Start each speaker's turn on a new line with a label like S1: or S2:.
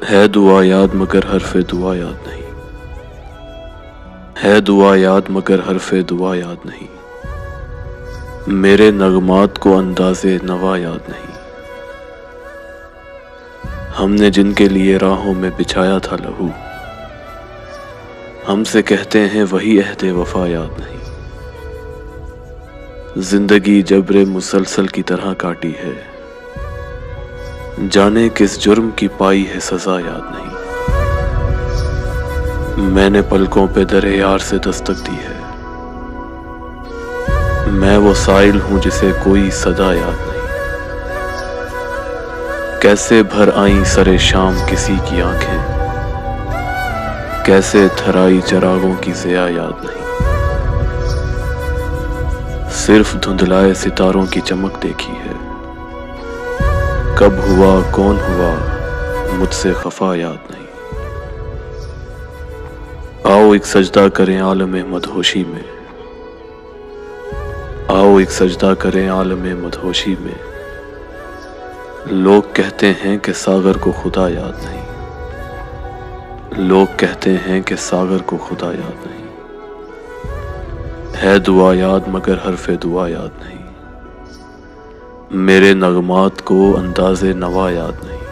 S1: ہے دعا یاد مگر حرف دعا یاد نہیں، ہے دعا یاد مگر حرف دعا یاد نہیں، میرے نغمات کو انداز نوا یاد نہیں، ہم نے جن کے لیے راہوں میں بچھایا تھا لہو، ہم سے کہتے ہیں وہی عہد وفا یاد نہیں، زندگی جبر مسلسل کی طرح کاٹی ہے، جانے کس جرم کی پائی ہے سزا یاد نہیں، میں نے پلکوں پہ در یار سے دستک دی ہے، میں وہ سائل ہوں جسے کوئی صدا یاد نہیں، کیسے بھر آئیں سر شام کسی کی آنکھیں، کیسے تھرائی چراغوں کی ضیا یاد نہیں، صرف دھندلائے ستاروں کی چمک دیکھی ہے، کب ہوا کون ہوا مجھ سے خفا یاد نہیں، آؤ ایک سجدہ کریں عالم مدہوشی میں، آؤ ایک سجدہ کریں عالم مدہوشی میں، لوگ کہتے ہیں کہ ساغر کو خدا یاد نہیں، لوگ کہتے ہیں کہ ساغر کو خدا یاد نہیں، ہے دعا یاد مگر حرف دعا یاد نہیں، میرے نغمات کو انداز نوا یاد نہیں۔